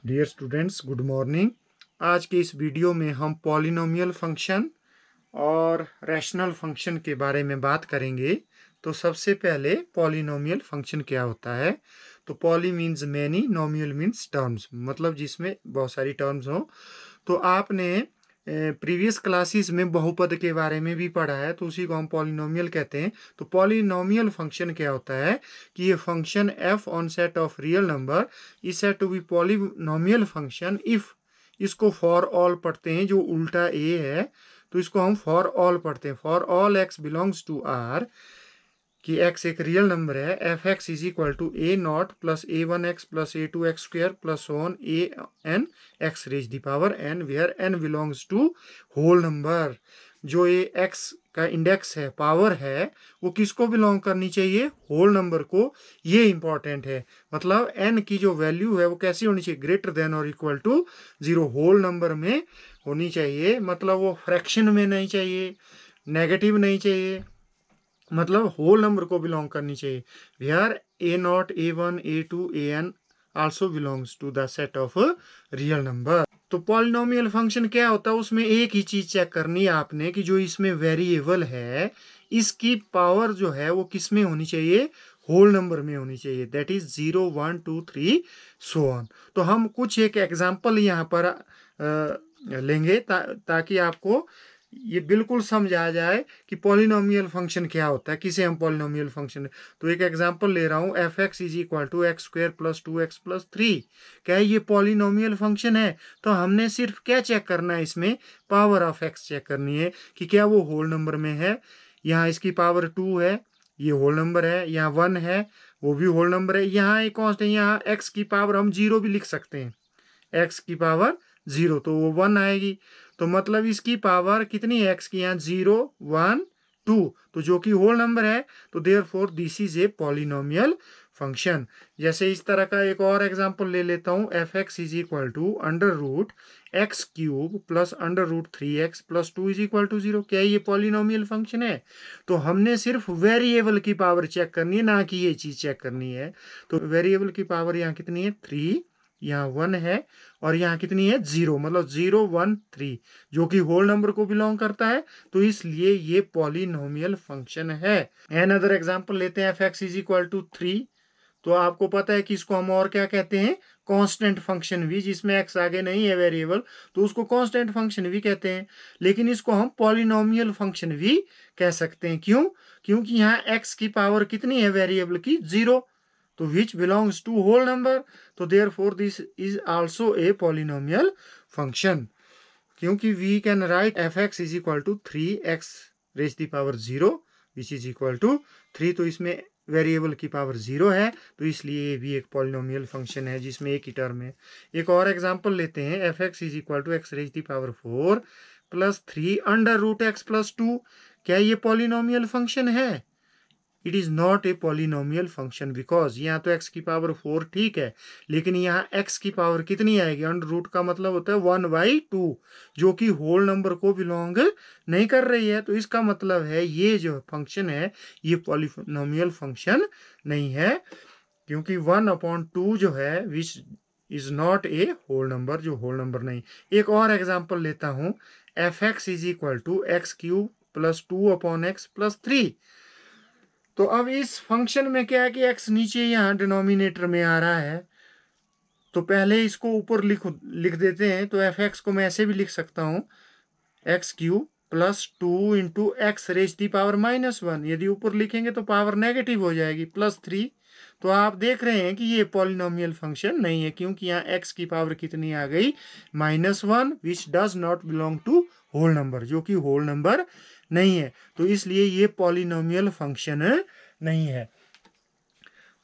Dear students, good morning. आज के इस वीडियो में हम पॉलिनोमियल फंक्शन और रैशनल फंक्शन के बारे में बात करेंगे। तो सबसे पहले पॉलिनोमियल फंक्शन क्या होता है। तो poly means many, नोमियल means terms, मतलब जिसमें बहुत सारी टर्म्स हो। तो आपने प्रीवियस क्लासेस में बहुपद के बारे में भी पढ़ा है, तो उसी को हम पॉलिनोमियल कहते हैं। तो पॉलिनोमियल फंक्शन क्या होता है कि ये function F on set of real number is said to be polynomial function if, इसको फॉर ऑल पढ़ते हैं, जो उल्टा ए है तो इसको हम फॉर ऑल पढ़ते हैं। For all X belongs to R, कि x एक रियल नंबर है, F x is equal to A naught plus A one X plus A two X square plus one A N X raise the power N, where N belongs to whole number. जो ये x का index है, power है, वो किसको belong करनी चाहिए? Whole number को। ये इंपॉर्टेंट है, मतलब n की जो वैल्यू है वो कैसी होनी चाहिए? ग्रेटर देन और इक्वल टू 0 होल नंबर में होनी चाहिए। मतलब वो फ्रैक्शन में नहीं चाहिए, नेगेटिव नहीं चाहिए, मतलब होल नंबर को बिलोंग करनी चाहिए। Where A naught, A one, A two, A N also belongs to the set of real number. तो पॉलिनोमियल फंक्शन क्या होता है, उसमें एक ही चीज चेक करनी है आपने कि जो इसमें वेरिएबल है इसकी पावर जो है वो किस में होनी चाहिए? होल नंबर में होनी चाहिए। That is 0 1 2 3 so on. तो हम कुछ एक एग्जांपल यहाँ पर लेंगे ताकि आपको ये बिल्कुल समझ आ जाए कि पॉलिनोमियल फंक्शन क्या होता है, किसे हम पॉलिनोमियल फंक्शन। तो एक एग्जांपल ले रहा हूँ, F x is equal to X square plus 2x plus 3। क्या है ये पॉलिनोमियल फंक्शन है? तो हमने सिर्फ क्या चेक करना है, इसमें पावर ऑफ एक्स चेक करनी है कि क्या वो होल नंबर में है। यहाँ इसकी पावर 2 है, ये होल नंबर है। यहाँ 1 है, वो भी होल नंबर है। यहाँ एक कांस्टेंट, यहाँ एक्स की पावर हम 0 भी लिख सकते हैं, एक्स की पावर 0, तो वो 1 आएगी। तो मतलब इसकी पावर कितनी है एक्स की? यहाँ 0 1 2, तो जो कि होल नंबर है। तो therefore this is a polynomial function. जैसे इस तरह का एक और एग्जांपल ले लेता हूँ, F x is equal to under root X cube plus under root 3x plus 2 is equal to 0। क्या ये पॉलिनोमियल फंक्शन है? तो हमने सिर्फ वेरिएबल की पावर चेक करनी है, ना कि ये चीज चेक करनी है। तो वेरिएबल की पावर यहाँ कितनी है? 3, यहाँ 1 है, और यहाँ कितनी है? 0, मतलब 0 1 3, जो कि होल नंबर को बिलोंग करता है। तो इसलिए ये पॉलिनोमियल फंक्शन है। एन अदर एग्जांपल लेते हैं, F x is equal to 3। तो आपको पता है कि इसको हम और क्या कहते हैं? कांस्टेंट फंक्शन भी, जिसमें एक्स आगे नहीं है वेरिएबल, तो उसको कांस्टेंट फंक्शन भी कहते हैं। लेकिन इसको हम पॉलिनोमियल फंक्शन भी कह सकते हैं। क्यों? क्योंकि यहाँ एक्स की पावर कितनी है वेरिएबल की? 0, तो which belongs to whole number. तो therefore this is also a polynomial function. क्योंकि we can write f x is equal to 3x raise the power 0 which is equal to 3। तो इसमें variable की power 0 है, तो इसलिए ये भी एक पॉलिनोमियल फंक्शन है जिसमें एक ही टर्म है। एक और एग्जांपल लेते हैं, F x is equal to X raise the power 4 plus 3 under root X plus 2। क्या ये पॉलिनोमियल फंक्शन है? It is not a polynomial function, because यहाँ तो x की पावर 4 ठीक है, लेकिन यहाँ x की पावर कितनी आएगी? अंडर रूट का मतलब होता है 1/2, जो कि होल नंबर को बिलोंग नहीं कर रही है। तो इसका मतलब है ये जो फंक्शन है ये पॉलिनोमियल फंक्शन नहीं है, क्योंकि 1/2 जो है which is not a whole number, जो होल नंबर नहीं। एक और एग्जाम्पल लेता हूँ, F x is equal to X cube plus 2/x plus 3। तो अब इस फंक्शन में क्या है कि x नीचे यहाँ डिनोमिनेटर में आ रहा है, तो पहले इसको ऊपर लिख देते हैं। तो एफ एक्स को मैं ऐसे भी लिख सकता हूँ, X cube plus 2 into X raise the power -1। यदि ऊपर लिखेंगे तो पावर नेगेटिव हो जाएगी, प्लस 3। तो आप देख रहे हैं कि ये पॉलिनोमियल फंक्शन नहीं है, क्योंकि यहाँ x की पावर कितनी आ गई? -1, which does not belong to whole number, जो कि होल नंबर नहीं है। तो इसलिए ये पॉलिनोमियल फंक्शन नहीं है।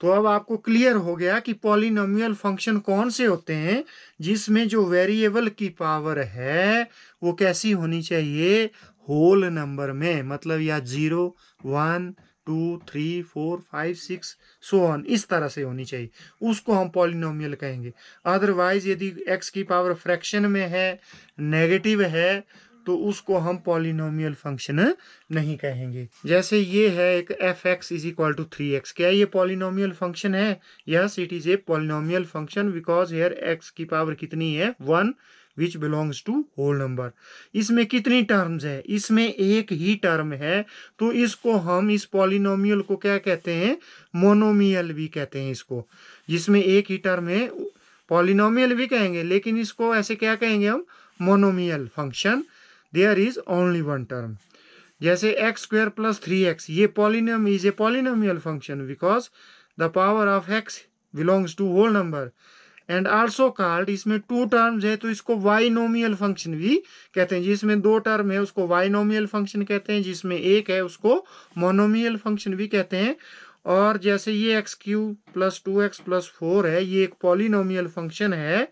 तो अब आपको क्लियर हो गया कि पॉलिनोमियल फंक्शन कौन से होते हैं जिसमें जो वेरिएबल की पावर है वो कैसी होनी चाहिए? होल नंबर में, मतलब या 0 1 2 3 4 5 6 सो ऑन, इस तरह से होनी चाहिए, उसको हम पॉलिनोमियल कहेंगे। अदरवाइज यदि x की पावर फ्रैक्शन में है, नेगेटिव है, तो उसको हम पॉलिनोमियल फंक्शन नहीं कहेंगे। जैसे ये है एक f(x = 3x), क्या ये पॉलिनोमियल फंक्शन है? Yes, it is a polynomial function because here x की पावर कितनी है? 1 which belongs to whole number. इसमें कितनी टर्म्स है? इसमें एक ही टर्म है, तो इसको हम इस पॉलिनोमियल को क्या कहते हैं? मोनोमियल भी कहते हैं इसको। जिसमें एक ही टर्म है पॉलिनोमियल भी कहेंगे, लेकिन इसको ऐसे क्या कहेंगे हम? Monomial function. There is only one term. जैसे x² + 3x, ये polynomial is a polynomial function because the power of x belongs to whole number and also called, इसमें 2 टर्म्स है तो इसको बाइनोमियल फंक्शन भी कहते हैं। जिसमें 2 टर्म है उसको बाइनोमियल फंक्शन कहते हैं, जिसमें एक है उसको मोनोमियल फंक्शन भी कहते हैं। और जैसे ये x³ + 2x + 4 है, ये एक पॉलिनोमियल फंक्शन है,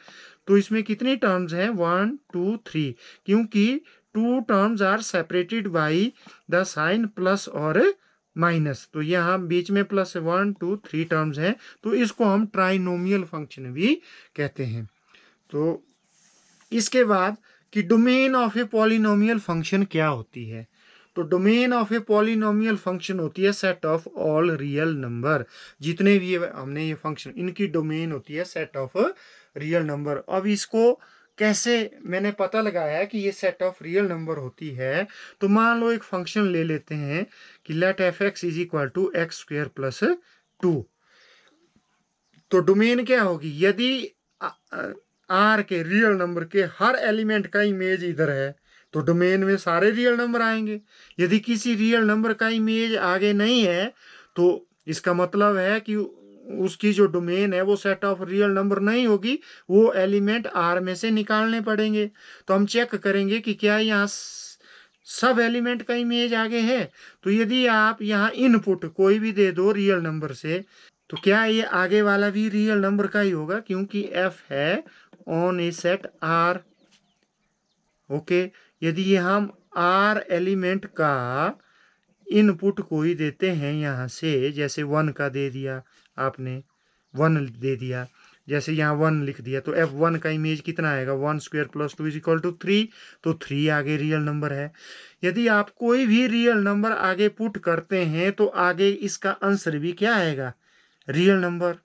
तो इसमें कितनी टर्म्स हैं? 1 2 3, क्योंकि 2 terms are separated by the sign plus और माइनस, तो यहाँ बीच में प्लस 1 2 3 टर्म्स हैं, तो इसको हम ट्राइनोमियल फंक्शन भी कहते हैं। तो इसके बाद कि domain of A polynomial function क्या होती है? तो domain of A polynomial function होती है set of all real number. जितने भी हमने ये फंक्शन, इनकी डोमेन होती है सेट ऑफ रियल नंबर। अब इसको कैसे मैंने पता लगाया है कि ये सेट ऑफ रियल नंबर होती है? तो मान लो एक फंक्शन ले लेते हैं कि लेट f(x = x² + 2), तो डोमेन क्या होगी? यदि आर के रियल नंबर के हर एलिमेंट का इमेज इधर है तो डोमेन में सारे रियल नंबर आएंगे। यदि किसी रियल नंबर का इमेज आगे नहीं है तो इसका मतलब है कि उसकी जो डोमेन है वो सेट ऑफ रियल नंबर नहीं होगी, वो एलिमेंट आर में से निकालने पड़ेंगे। तो हम चेक करेंगे कि क्या यहाँ सब एलिमेंट का इमेज आगे है। तो यदि आप यहाँ इनपुट कोई भी दे दो रियल नंबर से, तो क्या ये आगे वाला भी रियल नंबर का ही होगा, क्योंकि f है on A set R। Okay, यदि ये हम R एलिमेंट का इनपुट कोई देते हैं यहाँ से, जैसे 1 का दे दिया आपने, 1 दे दिया, जैसे यहाँ 1 लिख दिया, तो f1 का इमेज कितना आएगा? 1² + 2 = 3, तो 3 आगे रियल नंबर है। यदि आप कोई भी रियल नंबर आगे पुट करते हैं तो आगे इसका आंसर भी क्या आएगा? Real number.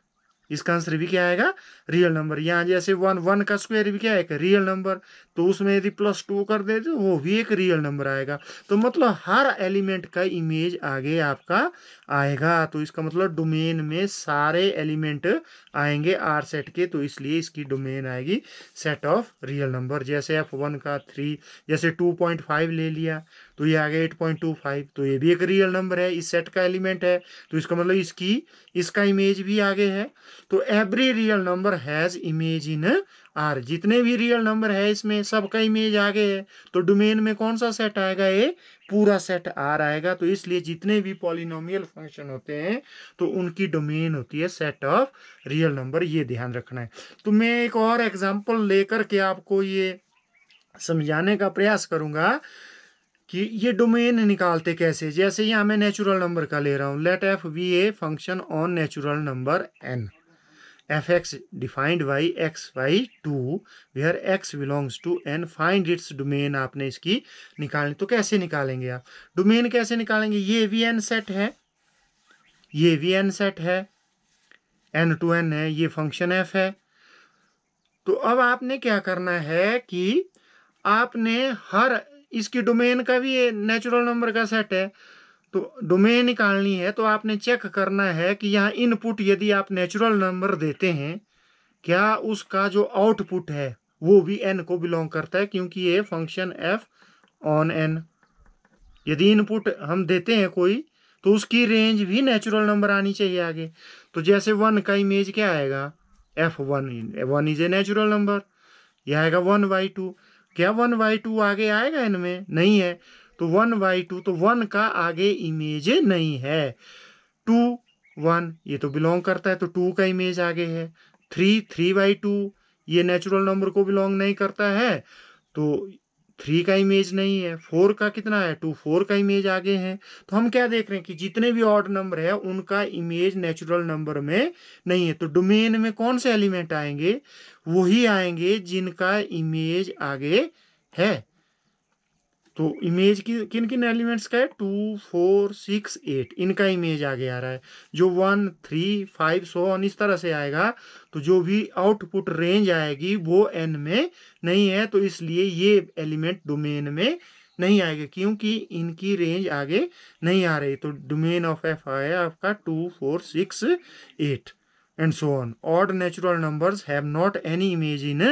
इसका आंसर भी क्या आएगा? Real number. यहाँ जैसे 1 का स्क्वायर भी क्या है? एक रियल नंबर, तो उसमें यदि +2 कर दे तो वो भी एक रियल नंबर आएगा। तो मतलब हर एलिमेंट का इमेज आगे आपका आएगा, तो इसका मतलब डोमेन में सारे एलिमेंट आएंगे आर सेट के, तो इसलिए इसकी डोमेन आएगी सेट ऑफ रियल नंबर। जैसे f1 का 3, जैसे 2.5 ले लिया तो ये आगे 8.25, तो ये भी एक रियल नंबर है, इस सेट का एलिमेंट है, तो इसका मतलब इसका इमेज भी आगे है। तो every real number has image in are. जितने भी रियल नंबर है इसमें सबका इमेज आगे है, तो डोमेन में कौन सा सेट आएगा? ये पूरा सेट आर आएगा। तो इसलिए जितने भी पॉलिनोमियल फंक्शन होते हैं तो उनकी डोमेन होती है सेट ऑफ रियल नंबर, ये ध्यान रखना है। तो मैं एक और एग्जांपल लेकर के आपको ये समझाने का प्रयास करूंगा कि ये डोमेन निकालते कैसे। जैसे यहाँ मैं नेचुरल नंबर का ले रहा हूँ, let f be a function on natural number n, f(x) defined by x/2 where x belongs to n, find its domain. आपने इसकी निकालनी, तो कैसे निकालेंगे आप डोमेन? कैसे निकालेंगे? ये भी n सेट है, ये भी n सेट है, n to n है, ये फंक्शन f है। तो अब आपने क्या करना है कि आपने हर इसकी डोमेन का भी ये नेचुरल नंबर का सेट है, तो डोमेन निकालनी है तो आपने चेक करना है कि यहाँ इनपुट यदि आप नेचुरल नंबर देते हैं, क्या उसका जो आउटपुट है वो भी n को बिलोंग करता है, क्योंकि ये फंक्शन f ऑन n। यदि इनपुट हम देते हैं कोई तो उसकी रेंज भी नेचुरल नंबर आनी चाहिए आगे। तो जैसे 1 का इमेज क्या आएगा? f1, 1 is a natural number, यह आएगा 1/2। क्या 1/2 आगे आएगा इनमें? नहीं है, तो 1/2, तो 1 का आगे इमेज नहीं है। 2 1 ये तो बिलोंग करता है, तो 2 का इमेज आगे है। 3/2 ये नेचुरल नंबर को बिलोंग नहीं करता है, तो 3 का इमेज नहीं है। 4 का कितना है? 2, 4 का इमेज आगे है। तो हम क्या देख रहे हैं कि जितने भी ऑड नंबर है उनका इमेज नेचुरल नंबर में नहीं है, तो डोमेन में कौन से एलिमेंट आएंगे? वही आएंगे जिनका इमेज आगे है। तो इमेज की किन किन एलिमेंट्स का है, 2 4 6 8, इनका इमेज आगे आ रहा है। जो 1 3 5 सो ऑन इस तरह से आएगा, तो जो भी आउटपुट रेंज आएगी वो एन में नहीं है, तो इसलिए ये एलिमेंट डोमेन में नहीं आएगा, क्योंकि इनकी रेंज आगे नहीं आ रही। तो डोमेन ऑफ एफ आया आपका 2 4 6 8 and so on. Odd natural numbers have not any image in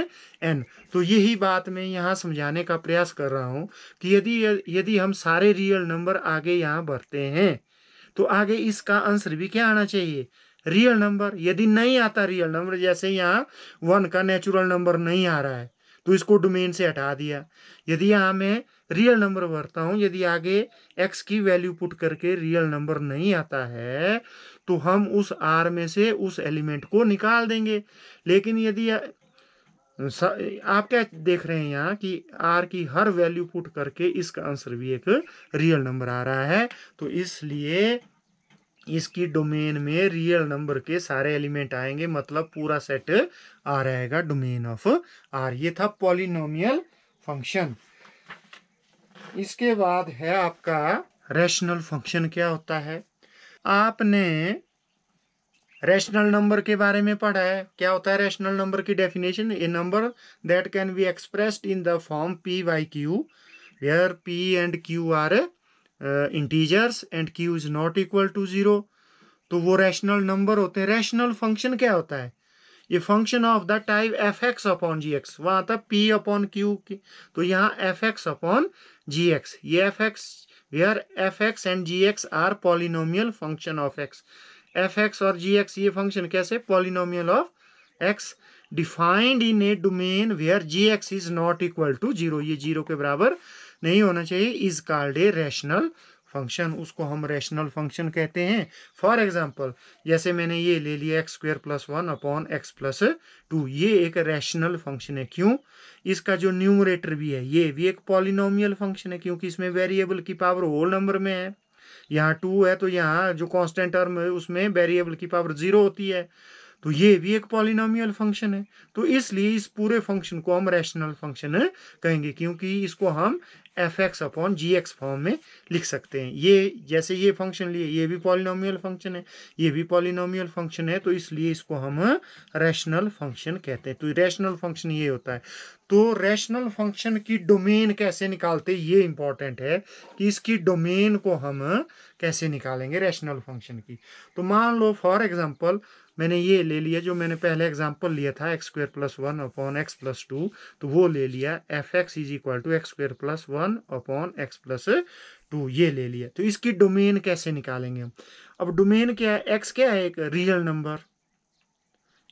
an. तो यही बात मैं यहाँ समझाने का प्रयास कर रहा हूँ कि यदि यदि हम सारे रियल नंबर आगे यहाँ भरते हैं तो आगे इसका आंसर भी क्या आना चाहिए, रियल नंबर। यदि नहीं आता रियल नंबर, जैसे यहाँ 1 का नेचुरल नंबर नहीं आ रहा है तो इसको डोमेन से हटा दिया। यदि यहाँ मैं रियल नंबर भरता हूँ, यदि आगे x की वैल्यू पुट करके रियल नंबर नहीं आता है तो हम उस r में से उस एलिमेंट को निकाल देंगे। लेकिन यदि आप क्या देख रहे हैं यहाँ कि r की हर वैल्यू पुट करके इसका आंसर भी एक रियल नंबर आ रहा है, तो इसलिए इसकी डोमेन में रियल नंबर के सारे एलिमेंट आएंगे, मतलब पूरा सेट आ रहेगा डोमेन ऑफ आर। ये था पॉलिनोमियल फंक्शन। इसके बाद है आपका रैशनल फंक्शन। क्या होता है, आपने रैशनल नंबर के बारे में पढ़ा है। क्या होता है रैशनल नंबर की definition, a number that can be expressed in the form p by q where p and q are integers and q is not equal to 0। तो वो रैशनल नंबर होते हैं। रैशनल फंक्शन क्या होता है, ये function of the type F X upon G X. वहां था p अपॉन क्यू की, तो यहाँ F X upon G X. ये F X where F X and G X are polynomial function of X. F X और G X ये function कैसे, polynomial of X defined in a domain where G X is not equal to 0। ये 0 के बराबर नहीं होना चाहिए, is called a rational function. उसको हम रैशनल फंक्शन कहते हैं। फॉर एग्जाम्पल, जैसे मैंने ये ले लिया x square plus 1 upon X plus 2, ये एक रैशनल फंक्शन है। क्यों, इसका जो न्यूमरेटर भी है ये भी एक पॉलिनोमियल फंक्शन है, क्योंकि इसमें वेरिएबल की पावर होल नंबर में है। यहाँ 2 है तो यहाँ जो कांस्टेंट टर्म है उसमें वेरिएबल की पावर 0 होती है, तो ये भी एक पॉलिनोमियल फंक्शन है। तो इसलिए इस पूरे फंक्शन को हम रैशनल फंक्शन कहेंगे, क्योंकि इसको हम F X upon G x form में लिख सकते हैं। ये जैसे ये फंक्शन लिए, ये भी पॉलिनोमियल फंक्शन है, ये भी पॉलिनोमियल फंक्शन है, तो इसलिए इसको हम रैशनल फंक्शन कहते हैं। तो रैशनल फंक्शन ये होता है। तो रैशनल फंक्शन की डोमेन कैसे निकालते, ये इंपॉर्टेंट है कि इसकी डोमेन को हम कैसे निकालेंगे रैशनल फंक्शन की। तो मान लो फॉर एग्जांपल मैंने ये ले लिया, जो मैंने पहले एग्जांपल लिया था X square plus 1 upon X plus 2, तो वो ले लिया F x is equal to X square plus 1 upon X plus 2, ये ले लिया। तो इसकी डोमेन कैसे निकालेंगे हम। अब डोमेन क्या है, एक्स क्या है, एक रियल नंबर।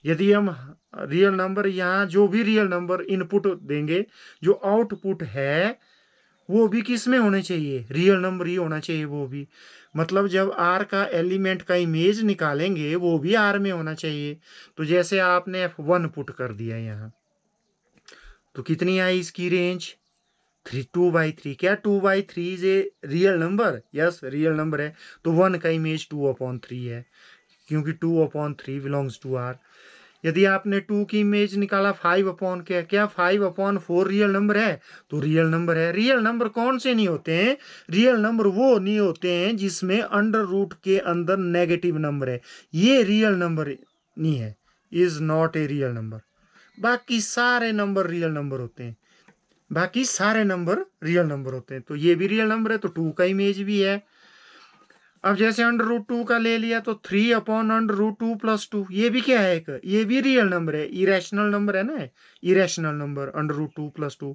यदि हम रियल नंबर, यहाँ जो भी रियल नंबर इनपुट देंगे, जो आउटपुट है वो भी किस में होने चाहिए, रियल नंबर ही होना चाहिए वो भी। मतलब जब आर का एलिमेंट का इमेज निकालेंगे वो भी आर में होना चाहिए। तो जैसे आपने F1 पुट कर दिया यहाँ, तो कितनी आई इसकी रेंज, 2/3। क्या 2/3 is a real number, yes real number है। तो 1 का इमेज 2/3 है, क्योंकि 2/3 बिलोंग्स टू आर। यदि आपने 2 की इमेज निकाला 5 अपॉन क्या 5/4 रियल नंबर है, तो रियल नंबर है। रियल नंबर कौन से नहीं होते हैं, रियल नंबर वो नहीं होते हैं जिसमें अंडर रूट के अंदर नेगेटिव नंबर है, ये रियल नंबर नहीं है, is not A real number. बाकी सारे नंबर रियल नंबर होते हैं, बाकी सारे नंबर रियल नंबर होते हैं। तो ये भी रियल नंबर है, तो 2 का इमेज भी है। अब जैसे अंडर रूट 2 का ले लिया, तो 3 अपॉन अंडर रूट 2 प्लस 2, ये भी क्या है, एक ये भी रियल नंबर है, इरेशनल नंबर है ना, irrational number under root 2 plus 2,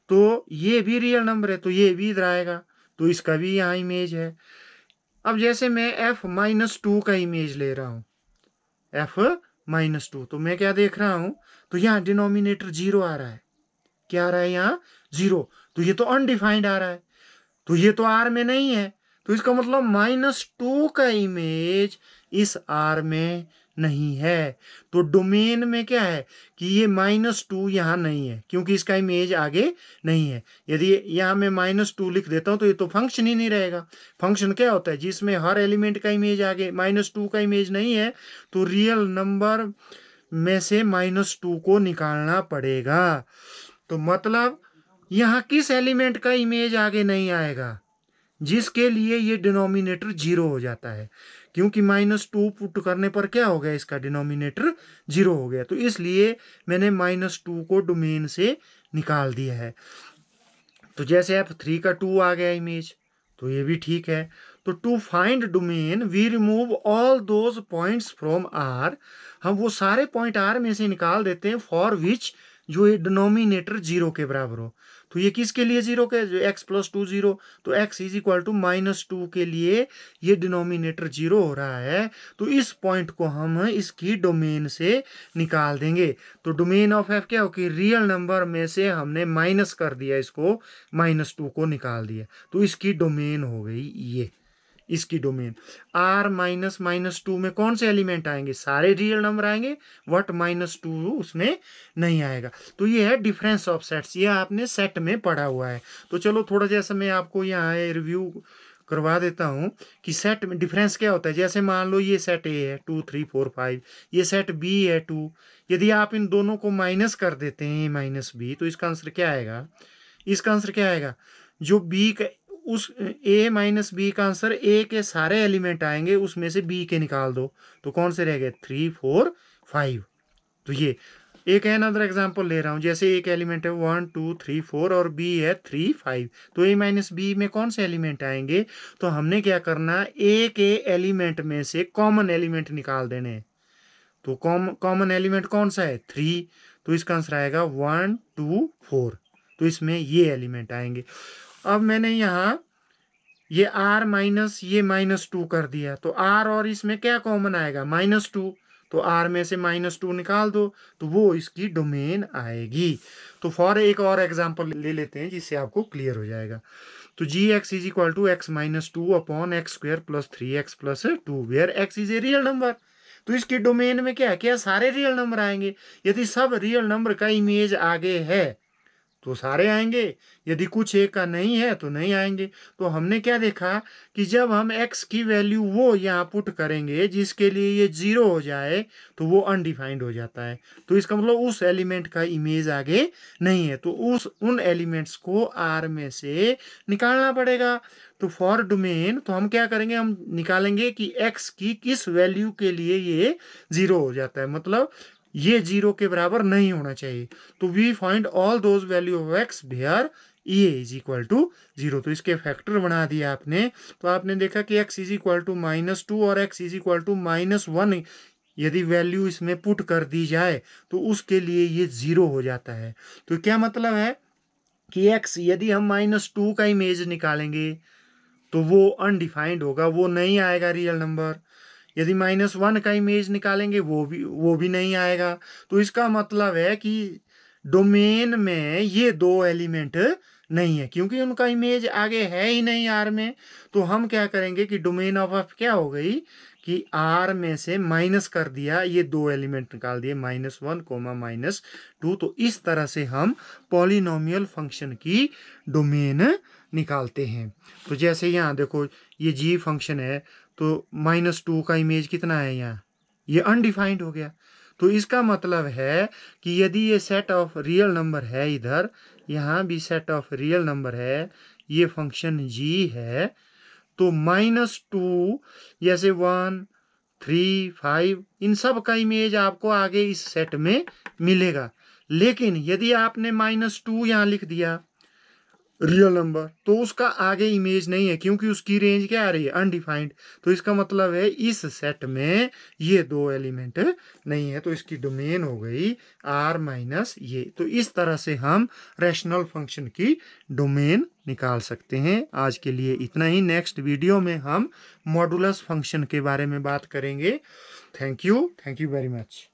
तो ये भी रियल नंबर है, तो ये भी इधर आएगा, तो इसका भी यहाँ इमेज है। अब जैसे मैं f-2 का इमेज ले रहा हूँ, f-2, तो मैं क्या देख रहा हूँ, तो यहाँ डिनोमिनेटर 0 आ रहा है। क्या आ रहा है यहाँ, 0, तो ये तो अनडिफाइंड आ रहा है, तो ये तो आर में नहीं है, तो इसका मतलब -2 का इमेज इस आर में नहीं है। तो डोमेन में क्या है कि ये -2 यहाँ नहीं है, क्योंकि इसका इमेज आगे नहीं है। यदि यहाँ मैं -2 लिख देता हूँ तो ये तो फंक्शन ही नहीं रहेगा। फंक्शन क्या होता है, जिसमें हर एलिमेंट का इमेज आगे, -2 का इमेज नहीं है, तो रियल नंबर में से -2 को निकालना पड़ेगा। तो मतलब यहाँ किस एलिमेंट का इमेज आगे नहीं आएगा, जिसके लिए ये डिनोमिनेटर 0 हो जाता है, क्योंकि -2 पुट करने पर क्या हो गया, इसका डिनोमिनेटर 0 हो गया, तो इसलिए मैंने -2 को डोमेन से निकाल दिया है। तो जैसे F3 का 2 आ गया इमेज, तो ये भी ठीक है। तो to find domain we remove all those points from R, हम वो सारे पॉइंट R में से निकाल देते हैं फॉर विच जो ये डिनोमिनेटर 0 के बराबर हो। तो ये किसके लिए 0 के, जो x + 2 0, तो x इज इक्वल टू -2 के लिए ये डिनोमिनेटर 0 हो रहा है, तो इस पॉइंट को हम इसकी डोमेन से निकाल देंगे। तो डोमेन ऑफ f क्या हो कि रियल नंबर में से हमने माइनस कर दिया, इसको -2 को निकाल दिया, तो इसकी डोमेन हो गई ये, इसकी डोमेन। R -2 में कौन से एलिमेंट आएंगे, सारे रियल नंबर आएंगे, वट -2 उसमें नहीं आएगा। तो ये है डिफरेंस ऑफ सेट्स, ये आपने सेट में पढ़ा हुआ है। तो चलो थोड़ा जैसा मैं आपको यहाँ रिव्यू करवा देता हूँ कि सेट में डिफरेंस क्या होता है। जैसे मान लो ये सेट A है 2 3 4 5, ये सेट B है 2, यदि आप इन दोनों को माइनस कर देते हैं A - B, तो इसका आंसर क्या आएगा, इसका आंसर क्या आएगा, जो B का उस A - B का आंसर A के सारे एलिमेंट आएंगे, उसमें से B के निकाल दो, तो कौन से रह गए 3 4 5। तो ये एक अनदर एग्जांपल ले रहा हूँ, जैसे एक एलिमेंट है 1 2 3 4 और B है 3 5, तो A - B में कौन से एलिमेंट आएंगे, तो हमने क्या करना, A के एलिमेंट में से कॉमन एलिमेंट निकाल देने। तो कॉमन एलिमेंट कौन सा है 3, तो इसका आंसर आएगा 1 2 4, तो इसमें ये एलिमेंट आएंगे। अब मैंने यहाँ ये R माइनस ये -2 कर दिया, तो R और इसमें क्या कॉमन आएगा -2, तो R में से -2 निकाल दो, तो वो इसकी डोमेन आएगी। तो फॉर एक और एग्जांपल ले लेते हैं जिससे आपको क्लियर हो जाएगा। तो gx is equal to x - 2 upon x² + 3x + 2 where x is a real number. तो इसकी डोमेन में क्या क्या सारे रियल नंबर आएंगे, यदि सब रियल नंबर का इमेज आगे है तो सारे आएंगे, यदि कुछ एक का नहीं है तो नहीं आएंगे। तो हमने क्या देखा कि जब हम x की वैल्यू वो यहाँ पुट करेंगे जिसके लिए ये 0 हो जाए, तो वो अनडिफाइंड हो जाता है, तो इसका मतलब उस एलिमेंट का इमेज आगे नहीं है, तो उन एलिमेंट्स को R में से निकालना पड़ेगा। तो फॉर डोमेन तो हम क्या करेंगे, हम निकालेंगे कि x की किस वैल्यू के लिए ये 0 हो जाता है, मतलब ये 0 के बराबर नहीं होना चाहिए। तो we find all those value of x where A is equal to 0, तो इसके फैक्टर बना दिया आपने। तो आपने देखा कि x इज इक्वल टू -2 और x इज इक्वल टू -1 यदि वैल्यू इसमें पुट कर दी जाए तो उसके लिए ये 0 हो जाता है। तो क्या मतलब है कि x यदि हम -2 का इमेज निकालेंगे तो वो अनडिफाइंड होगा, वो नहीं आएगा रियल नंबर। यदि -1 का इमेज निकालेंगे वो भी नहीं आएगा। तो इसका मतलब है कि डोमेन में ये दो एलिमेंट नहीं है, क्योंकि उनका इमेज आगे है ही नहीं R में। तो हम क्या करेंगे कि डोमेन ऑफ f क्या हो गई कि R में से माइनस कर दिया, ये दो एलिमेंट निकाल दिए -1, -2। तो इस तरह से हम पॉलिनोमियल फंक्शन की डोमेन निकालते हैं। तो जैसे यहाँ देखो ये g फंक्शन है, तो -2 का इमेज कितना है यहाँ, ये अनडिफाइंड हो गया। तो इसका मतलब है कि यदि ये सेट ऑफ रियल नंबर है, इधर यहाँ भी सेट ऑफ रियल नंबर है, ये फंक्शन g है, तो -2 जैसे 1 3 5 इन सब का इमेज आपको आगे इस सेट में मिलेगा। लेकिन यदि आपने -2 यहाँ लिख दिया रियल नंबर, तो उसका आगे इमेज नहीं है, क्योंकि उसकी रेंज क्या आ रही है अनडिफाइंड। तो इसका मतलब है इस सेट में ये दो एलिमेंट नहीं है, तो इसकी डोमेन हो गई R - ये। तो इस तरह से हम रैशनल फंक्शन की डोमेन निकाल सकते हैं। आज के लिए इतना ही। नेक्स्ट वीडियो में हम मॉडुलस फंक्शन के बारे में बात करेंगे। Thank you very much.